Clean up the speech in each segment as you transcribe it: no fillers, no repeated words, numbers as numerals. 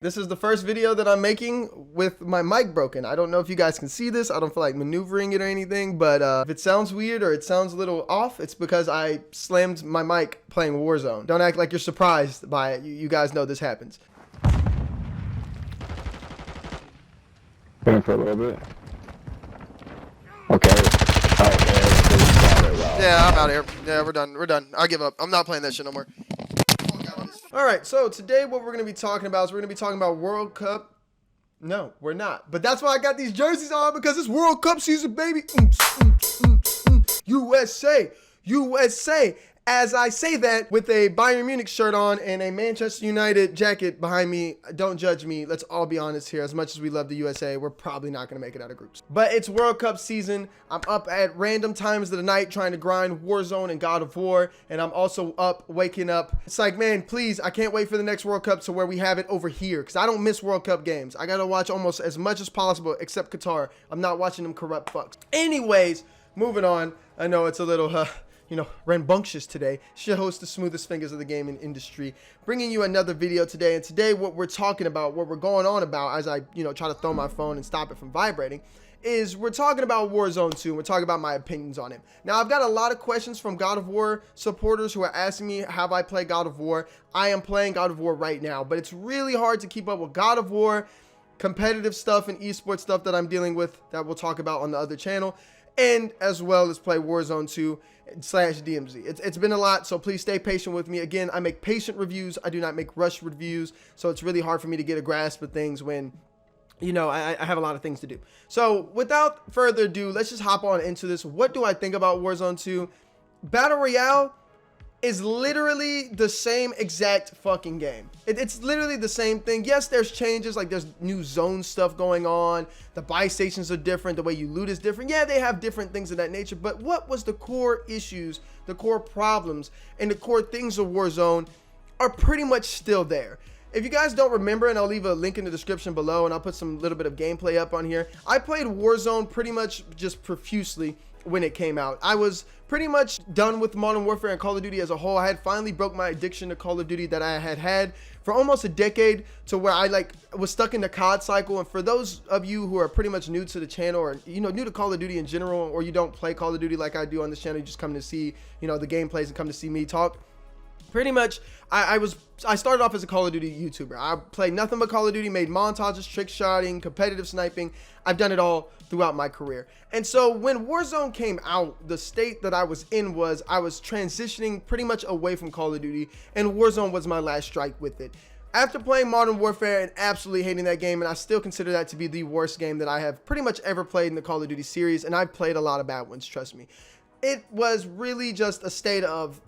This is the first video that I'm making with my mic broken. I don't know if you guys can see this. I don't feel like maneuvering it or anything, but if it sounds weird or it sounds a little off, it's because I slammed my mic playing Warzone. Don't act like you're surprised by it. You guys know this happens. Been for a little bit. Okay. Alright, yeah, I'm out of here. Yeah, we're done. We're done. I give up. I'm not playing that shit no more. Alright, so today what we're going to be talking about is we're going to be talking about World Cup. No, we're not. But that's why I got these jerseys on, because it's World Cup season, baby. USA. USA. As I say that with a Bayern Munich shirt on and a Manchester United jacket behind me, don't judge me. Let's all be honest here. As much as we love the USA, we're probably not going to make it out of groups. But it's World Cup season. I'm up at random times of the night trying to grind Warzone and God of War. And I'm also up, waking up. It's like, man, please, I can't wait for the next World Cup to where we have it over here. Because I don't miss World Cup games. I got to watch almost as much as possible, except Qatar. I'm not watching them corrupt fucks. Anyways, moving on. I know it's a little... rambunctious today. Should host the smoothest fingers of the gaming industry, bringing you another video today. And today what we're talking about, what we're going on about, as I try to throw my phone and stop it from vibrating, is we're talking about Warzone 2. We're talking about my opinions on it. Now, I've got a lot of questions from God of War supporters who are asking me, have I played God of War? I am playing God of War right now, but it's really hard to keep up with God of War, competitive stuff and eSport stuff that I'm dealing with that we'll talk about on the other channel, and as well as play Warzone 2 / DMZ. It's been a lot, so please stay patient with me. Again, I make patient reviews. I do not make rush reviews, so it's really hard for me to get a grasp of things when, I have a lot of things to do. So without further ado, let's just hop on into this. What do I think about Warzone 2? Battle Royale is literally the same exact fucking game. It's literally the same thing. Yes, there's changes, like there's new zone stuff going on. The buy stations are different. The way you loot is different. Yeah, they have different things of that nature. But what was the core issues, the core problems, and the core things of Warzone are pretty much still there. If you guys don't remember, and I'll leave a link in the description below, and I'll put some little bit of gameplay up on here. I played Warzone pretty much just profusely when it came out. I was pretty much done with Modern Warfare and Call of Duty as a whole. I had finally broke my addiction to Call of Duty that I had for almost a decade, to where I was stuck in the COD cycle. And for those of you who are pretty much new to the channel, or new to Call of Duty in general, or you don't play Call of Duty like I do on this channel, you just come to see the gameplays and come to see me talk. Pretty much, I started off as a Call of Duty YouTuber. I played nothing but Call of Duty, made montages, trick shotting, competitive sniping. I've done it all throughout my career. And so when Warzone came out, the state that I was in was I was transitioning pretty much away from Call of Duty, and Warzone was my last strike with it. After playing Modern Warfare and absolutely hating that game, and I still consider that to be the worst game that I have pretty much ever played in the Call of Duty series, and I've played a lot of bad ones, trust me. It was really just a state of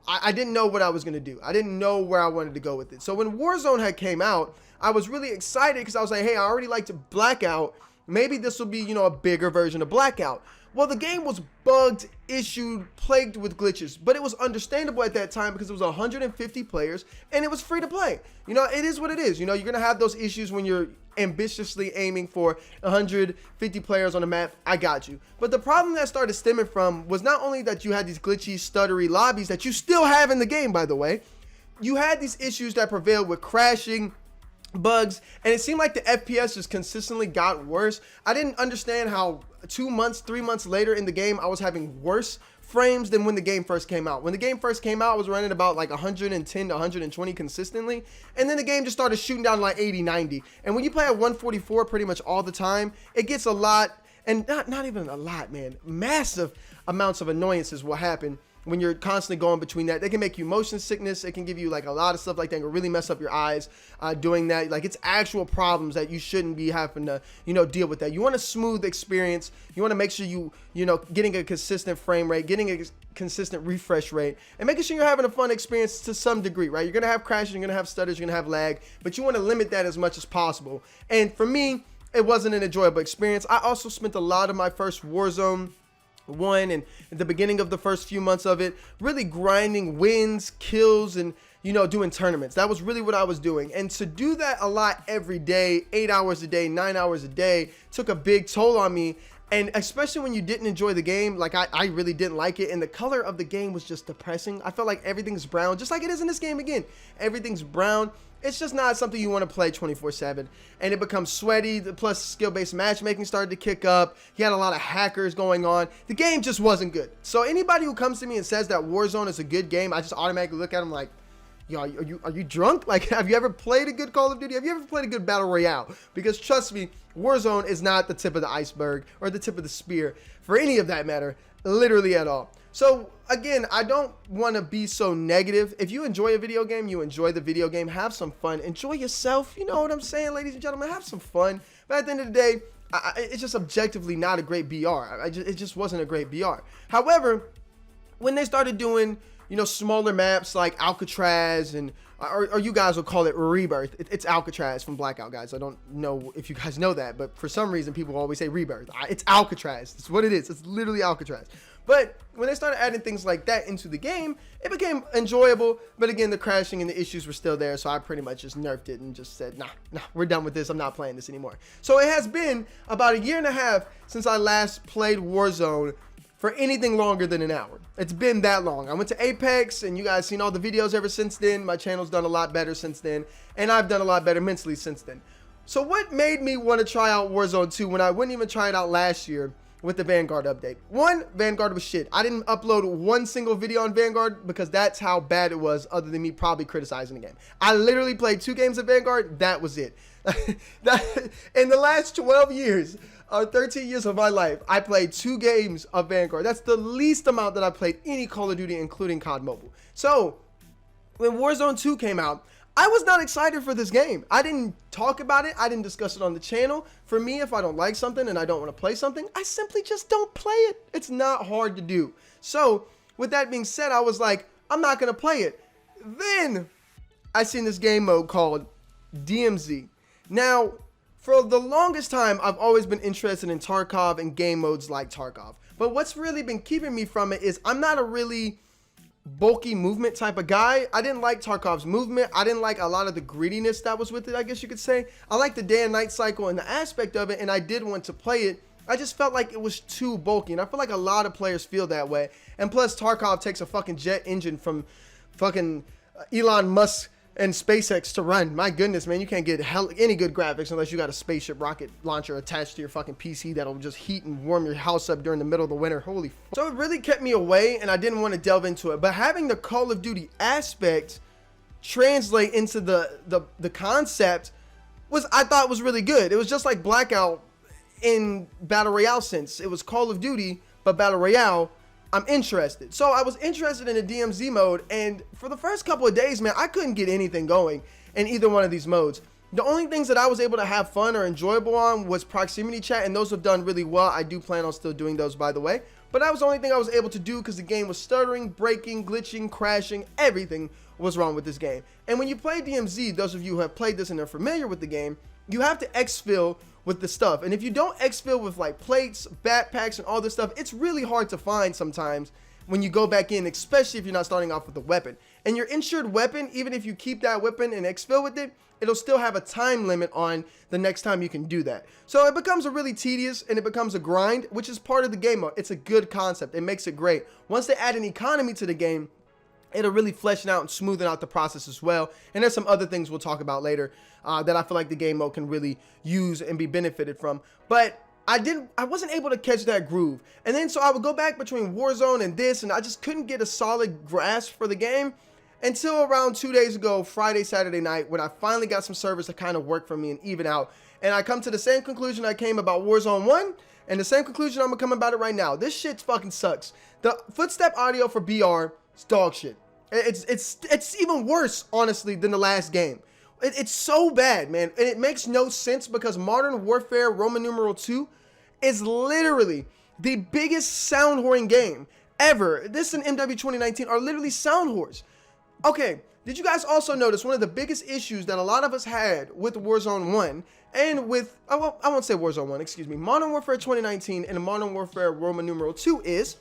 I didn't know what I was going to do. I didn't know where I wanted to go with it. So when Warzone had came out, I was really excited because I was like, hey, I already liked Blackout. Maybe this will be, a bigger version of Blackout. Well, the game was bugged, issued, plagued with glitches, but it was understandable at that time because it was 150 players and it was free to play. It is what it is. You're going to have those issues when you're ambitiously aiming for 150 players on the map. I got you. But the problem that started stemming from was not only that you had these glitchy, stuttery lobbies that you still have in the game, by the way. You had these issues that prevailed with crashing, bugs, and it seemed like the FPS just consistently got worse. I didn't understand how 2 months, 3 months later in the game, I was having worse frames than when the game first came out. When the game first came out, I was running about like 110 to 120 consistently, and then the game just started shooting down like 80, 90. And when you play at 144 pretty much all the time, it gets a lot, and not even a lot, man. Massive amounts of annoyances will happen when you're constantly going between that. They can make you motion sickness. It can give you like a lot of stuff like that. It can really mess up your eyes doing that. Like, it's actual problems that you shouldn't be having to, deal with that. You want a smooth experience. You want to make sure getting a consistent frame rate, getting a consistent refresh rate, and making sure you're having a fun experience to some degree, right? You're going to have crashes, you're going to have stutters, you're going to have lag, but you want to limit that as much as possible. And for me, it wasn't an enjoyable experience. I also spent a lot of my first Warzone 1 and at the beginning of the first few months of it really grinding wins, kills, and doing tournaments. That was really what I was doing, and to do that a lot every day, 8 hours a day, 9 hours a day, took a big toll on me. And especially when you didn't enjoy the game, like I really didn't like it. And the color of the game was just depressing. I felt like everything's brown, just like it is in this game again. Everything's brown. It's just not something you want to play 24/7. And it becomes sweaty. Plus, skill-based matchmaking started to kick up. You had a lot of hackers going on. The game just wasn't good. So anybody who comes to me and says that Warzone is a good game, I just automatically look at them like, yo, are you drunk? Like, have you ever played a good Call of Duty? Have you ever played a good Battle Royale? Because trust me, Warzone is not the tip of the iceberg or the tip of the spear for any of that matter, literally at all. So again, I don't want to be so negative. If you enjoy a video game, you enjoy the video game, have some fun, enjoy yourself. You know what I'm saying, ladies and gentlemen, have some fun. But at the end of the day, it's just objectively not a great BR. It just wasn't a great BR. However, when they started doing, you know, smaller maps like Alcatraz and, or you guys will call it Rebirth. It's Alcatraz from Blackout, guys. I don't know if you guys know that, but for some reason people always say Rebirth. It's Alcatraz. It's what it is. It's literally Alcatraz. But when they started adding things like that into the game, it became enjoyable. But again, the crashing and the issues were still there. So I pretty much just nerfed it and just said, nah, we're done with this. I'm not playing this anymore. So it has been about 1.5 years since I last played Warzone for anything longer than an hour. It's been that long. I went to Apex and you guys seen all the videos ever since then. My channel's done a lot better since then. And I've done a lot better mentally since then. So what made me want to try out Warzone 2 when I wouldn't even try it out last year with the Vanguard update? One, Vanguard was shit. I didn't upload one single video on Vanguard because that's how bad it was, other than me probably criticizing the game. I literally played 2 games of Vanguard. That was it. In the last 12 years, 13 years of my life, I played 2 games of Vanguard. That's the least amount that I played any Call of Duty, including COD Mobile. So when Warzone 2 came out, I was not excited for this game. I didn't talk about it. I didn't discuss it on the channel. For me, if I don't like something and I don't want to play something, I simply just don't play it. It's not hard to do. So with that being said, I was like, I'm not going to play it. Then I seen this game mode called DMZ. Now, for the longest time, I've always been interested in Tarkov and game modes like Tarkov. But what's really been keeping me from it is I'm not a really bulky movement type of guy. I didn't like Tarkov's movement. I didn't like a lot of the greediness that was with it, I guess you could say. I like the day and night cycle and the aspect of it, and I did want to play it. I just felt like it was too bulky, and I feel like a lot of players feel that way. And plus, Tarkov takes a fucking jet engine from fucking Elon Musk and SpaceX to run. My goodness, man, you can't get any good graphics unless you got a spaceship rocket launcher attached to your fucking PC that'll just heat and warm your house up during the middle of the winter. Holy f. So it really kept me away, and I didn't want to delve into it. But having the Call of Duty aspect translate into the concept I thought was really good. It was just like Blackout in Battle Royale sense. It was Call of Duty, but Battle Royale. I'm interested. So I was interested in the DMZ mode, and for the first couple of days, man, I couldn't get anything going in either one of these modes. The only things that I was able to have fun or enjoyable on was proximity chat, and those have done really well. I do plan on still doing those, by the way. But that was the only thing I was able to do because the game was stuttering, breaking, glitching, crashing. Everything was wrong with this game. And when you play DMZ, those of you who have played this and are familiar with the game, you have to exfil with the stuff. And if you don't exfil with like plates, backpacks, and all this stuff, it's really hard to find sometimes when you go back in, especially if you're not starting off with a weapon. And your insured weapon, even if you keep that weapon and exfil with it, it'll still have a time limit on the next time you can do that. So it becomes a really tedious and it becomes a grind, which is part of the game mode. It's a good concept. It makes it great. Once they add an economy to the game, it'll really flesh out and smoothen out the process as well. And there's some other things we'll talk about later that I feel like the game mode can really use and be benefited from. But I wasn't able to catch that groove. And then so I would go back between Warzone and this, and I just couldn't get a solid grasp for the game until around 2 days ago, Friday, Saturday night, when I finally got some servers to kind of work for me and even out. And I come to the same conclusion I came about Warzone 1, and the same conclusion I'm gonna come about it right now. This shit fucking sucks. The footstep audio for BR is dog shit. It's even worse, honestly, than the last game. It's so bad, man. And it makes no sense because Modern Warfare Roman numeral 2 is literally the biggest sound whoring game ever. This and MW 2019 are literally sound whores. Okay, did you guys also notice one of the biggest issues that a lot of us had with Warzone 1 and with, I won't say Warzone 1, excuse me, Modern Warfare 2019 and Modern Warfare Roman numeral 2 is,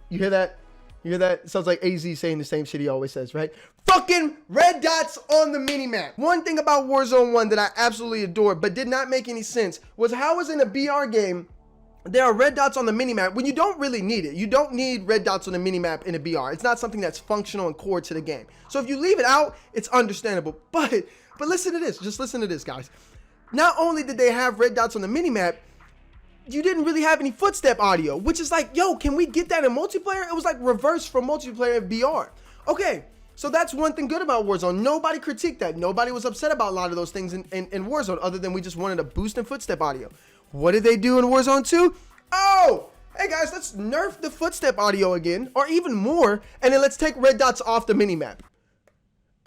you hear that? You hear that? It sounds like AZ saying the same shit he always says, right? Fucking red dots on the minimap. One thing about Warzone 1 that I absolutely adored but did not make any sense was how was in a BR game there are red dots on the minimap when you don't really need it. You don't need red dots on the minimap in a BR. It's not something that's functional and core to the game. So if you leave it out, it's understandable. But listen to this. Just listen to this, guys. Not only did they have red dots on the minimap, you didn't really have any footstep audio, which is like, yo, can we get that in multiplayer? It was like reverse from multiplayer in BR. Okay, so that's one thing good about Warzone. Nobody critiqued that. Nobody was upset about a lot of those things in Warzone, other than we just wanted a boost in footstep audio. What did they do in Warzone 2? Oh, hey guys, let's nerf the footstep audio again, or even more, and then let's take red dots off the minimap.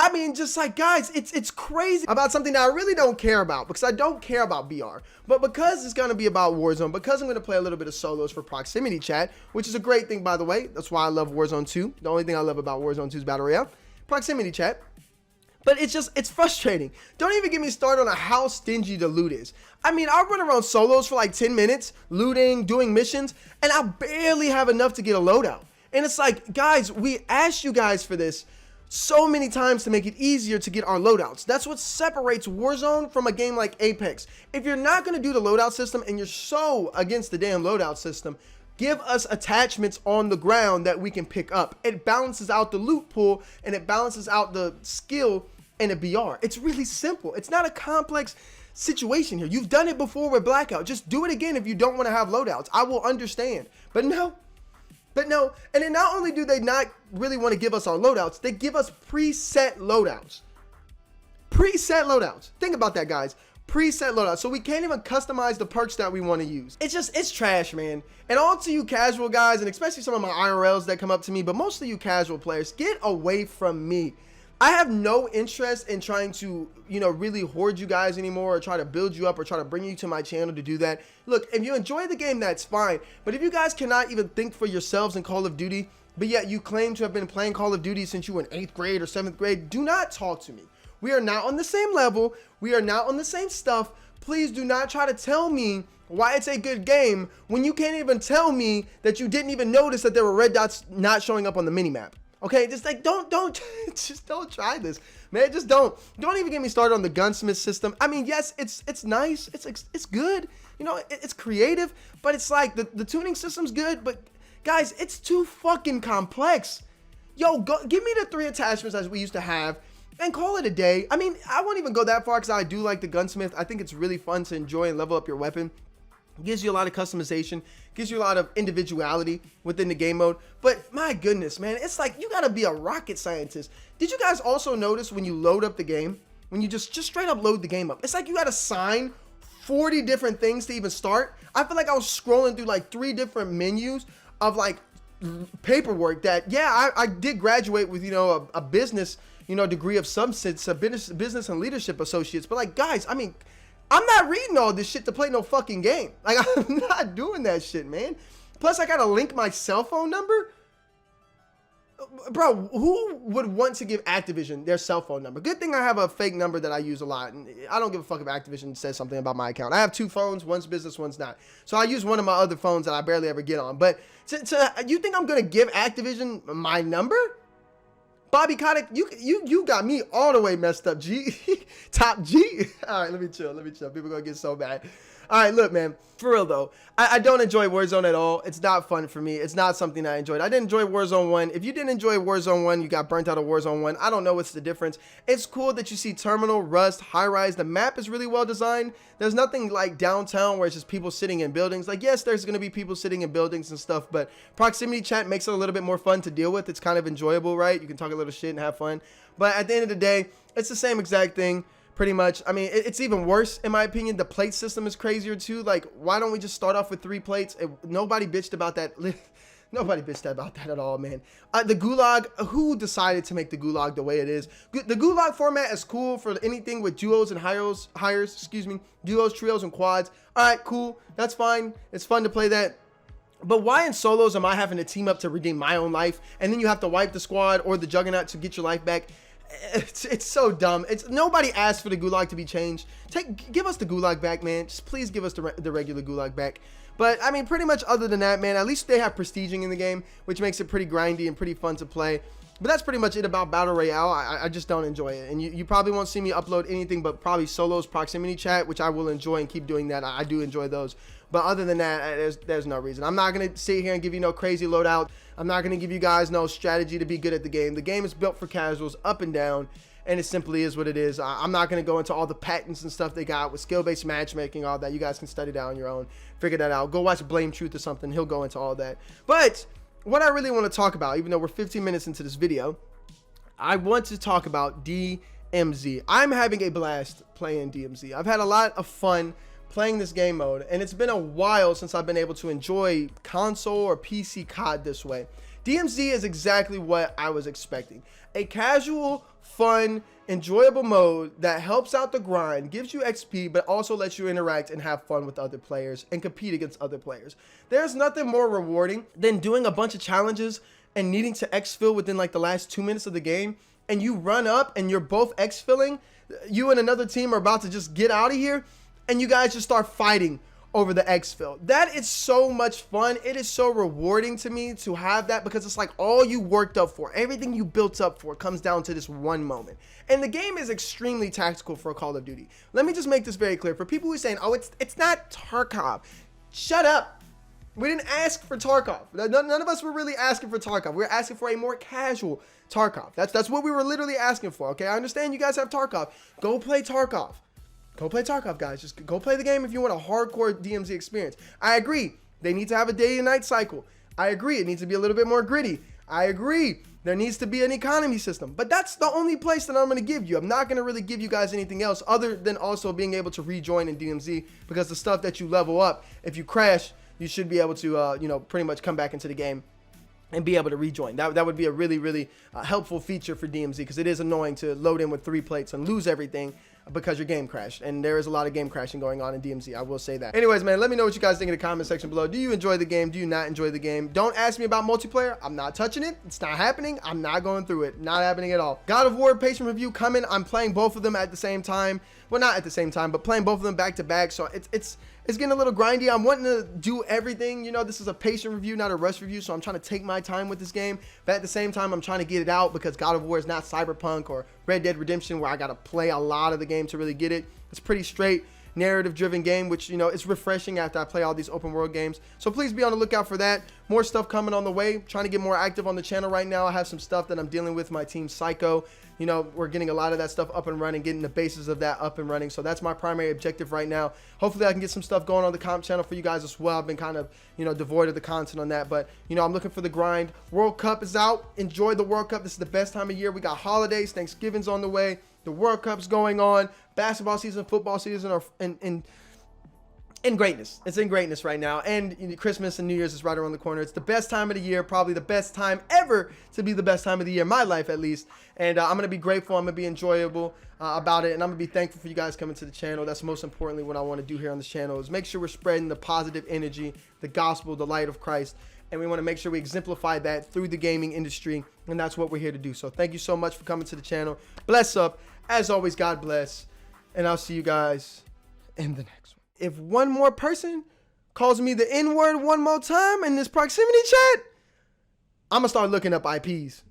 I mean, just like, guys, it's crazy about something that I really don't care about, because I don't care about BR. But because it's going to be about Warzone, because I'm going to play a little bit of solos for proximity chat, which is a great thing, by the way. That's why I love Warzone 2. The only thing I love about Warzone 2's Battle Royale. Proximity chat. But it's frustrating. Don't even get me started on how stingy the loot is. I mean, I'll run around solos for like 10 minutes, looting, doing missions, and I barely have enough to get a loadout. And it's like, guys, we asked you guys for this so many times to make it easier to get our loadouts. That's what separates Warzone from a game like Apex. If you're not going to do the loadout system and you're so against the damn loadout system, give us attachments on the ground that we can pick up. It balances out the loot pool and it balances out the skill in a BR. It's really simple. It's not a complex situation here. You've done it before with Blackout. Just do it again if you don't want to have loadouts. I will understand. But no. And then not only do they not really want to give us our loadouts, they give us preset loadouts. Preset loadouts. Think about that, guys. Preset loadouts. So we can't even customize the perks that we want to use. It's trash, man. And all to you casual guys, and especially some of my IRLs that come up to me, but mostly you casual players, get away from me. I have no interest in trying to, really hoard you guys anymore, or try to build you up, or try to bring you to my channel to do that. Look, if you enjoy the game, that's fine. But if you guys cannot even think for yourselves in Call of Duty, but yet you claim to have been playing Call of Duty since you were in 8th grade or 7th grade, do not talk to me. We are not on the same level. We are not on the same stuff. Please do not try to tell me why it's a good game when you can't even tell me that you didn't even notice that there were red dots not showing up on the minimap. Okay, just like don't just don't try this, man. Just don't even get me started on the gunsmith system. I mean, yes, it's nice, it's good, it's creative, but it's like the tuning system's good, but guys, it's too fucking complex. Yo, give me the 3 attachments as we used to have and call it a day. I mean, I won't even go that far because I do like the gunsmith. I think it's really fun to enjoy and level up your weapon. Gives you a lot of customization, gives you a lot of individuality within the game mode. But my goodness, man, it's like you gotta be a rocket scientist. Did you guys also notice when you load up the game, when you just straight up load the game up, it's like you gotta sign 40 different things to even start? I feel like I was scrolling through like 3 different menus of like paperwork that, yeah, I did graduate with, a business, degree of some sense, a business and leadership associates. But like, guys, I mean, I'm not reading all this shit to play no fucking game. Like, I'm not doing that shit, man. Plus, I gotta link my cell phone number. Bro, who would want to give Activision their cell phone number? Good thing I have a fake number that I use a lot. And I don't give a fuck if Activision says something about my account. I have 2 phones. One's business, one's not. So I use one of my other phones that I barely ever get on. But you think I'm gonna give Activision my number? Bobby Kotick, you got me all the way messed up, G. Top G. All right, let me chill. People gonna get so mad. All right, look, man, for real though, I don't enjoy Warzone at all. It's not fun for me. It's not something I enjoyed. I didn't enjoy Warzone 1. If you didn't enjoy Warzone 1, you got burnt out of Warzone 1. I don't know what's the difference. It's cool that you see Terminal, Rust, High Rise. The map is really well designed. There's nothing like downtown where it's just people sitting in buildings. Like, yes, there's going to be people sitting in buildings and stuff, but proximity chat makes it a little bit more fun to deal with. It's kind of enjoyable, right? You can talk a little shit and have fun. But at the end of the day, it's the same exact thing. Pretty much. I mean, it's even worse in my opinion. The plate system is crazier too. Like, why don't we just start off with 3 plates? Nobody bitched about that. Nobody bitched about that at all, man. The Gulag, who decided to make the Gulag the way it is? The Gulag format is cool for anything with duos and hires, duos, trios, and quads. All right, cool. That's fine. It's fun to play that. But why in solos am I having to team up to redeem my own life, and then you have to wipe the squad or the Juggernaut to get your life back? It's so dumb. Nobody asked for the Gulag to be changed. Give us the Gulag back, man. Just please give us the regular Gulag back. But I mean, pretty much other than that, man, at least they have prestiging in the game, which makes it pretty grindy and pretty fun to play. But that's pretty much it about Battle Royale. I just don't enjoy it. And you probably won't see me upload anything but probably solos, proximity chat, which I will enjoy and keep doing that. I do enjoy those. But other than that, there's no reason. I'm not going to sit here and give you no crazy loadout. I'm not going to give you guys no strategy to be good at the game. The game is built for casuals, up and down. And it simply is what it is. I'm not going to go into all the patents and stuff they got with skill-based matchmaking, all that. You guys can study that on your own. Figure that out. Go watch Blame Truth or something. He'll go into all that. But what I really want to talk about, even though we're 15 minutes into this video, I want to talk about DMZ. I'm having a blast playing DMZ. I've had a lot of fun playing this game mode, and it's been a while since I've been able to enjoy console or PC COD this way. DMZ is exactly what I was expecting. A casual, fun, enjoyable mode that helps out the grind, gives you XP, but also lets you interact and have fun with other players and compete against other players. There's nothing more rewarding than doing a bunch of challenges and needing to exfil within like the last 2 minutes of the game, and you run up and you're both exfilling. You and another team are about to just get out of here, and you guys just start fighting over the exfil. That is so much fun. It is so rewarding to me to have that, because it's like all you worked up for, everything you built up for comes down to this one moment. And the game is extremely tactical for Call of Duty. Let me just make this very clear. For people who are saying, oh, it's not Tarkov. Shut up. We didn't ask for Tarkov. None of us were really asking for Tarkov. We were asking for a more casual Tarkov. That's what we were literally asking for, okay? I understand you guys have Tarkov. Go play Tarkov. Go play Tarkov, guys. Just go play the game if you want a hardcore DMZ experience. I agree. They need to have a day and night cycle. I agree. It needs to be a little bit more gritty. I agree. There needs to be an economy system. But that's the only place that I'm going to give you. I'm not going to really give you guys anything else other than also being able to rejoin in DMZ, because the stuff that you level up, if you crash, you should be able to, pretty much come back into the game and be able to rejoin. That would be a really, really helpful feature for DMZ, because it is annoying to load in with 3 plates and lose everything because your game crashed. And there is a lot of game crashing going on in DMZ. I will say that. Anyways, man, let me know what you guys think in the comment section below. Do you enjoy the game? Do you not enjoy the game? Don't ask me about multiplayer. I'm not touching it. It's not happening. I'm not going through it. Not happening at all. God of War patient review coming. I'm playing both of them at the same time. Well, not at the same time, but playing both of them back to back. So it's getting a little grindy. I'm wanting to do everything. This is a patient review, not a rush review. So I'm trying to take my time with this game. But at the same time, I'm trying to get it out, because God of War is not Cyberpunk or Red Dead Redemption, where I got to play a lot of the game to really get it. It's pretty straight narrative driven game, which it's refreshing after I play all these open world games. So please be on the lookout for that. More stuff coming on the way. Trying to get more active on the channel right now. I have some stuff that I'm dealing with my team Psycho. We're getting a lot of that stuff up and running, getting the basis of that up and running. So that's my primary objective right now. Hopefully I can get some stuff going on the comp channel for you guys as well. I've been kind of devoid of the content on that, but I'm looking for the grind. World Cup is out. Enjoy the World Cup. This is the best time of year. We got holidays. Thanksgiving's on the way. The World Cup's going on. Basketball season, football season are in greatness. It's in greatness right now. And Christmas and New Year's is right around the corner. It's the best time of the year, probably the best time ever to be the best time of the year, my life at least. And I'm going to be grateful. I'm going to be enjoyable about it. And I'm going to be thankful for you guys coming to the channel. That's most importantly what I want to do here on this channel, is make sure we're spreading the positive energy, the gospel, the light of Christ. And we want to make sure we exemplify that through the gaming industry. And that's what we're here to do. So thank you so much for coming to the channel. Bless up. As always, God bless. And I'll see you guys in the next one. If one more person calls me the N-word one more time in this proximity chat, I'm going to start looking up IPs.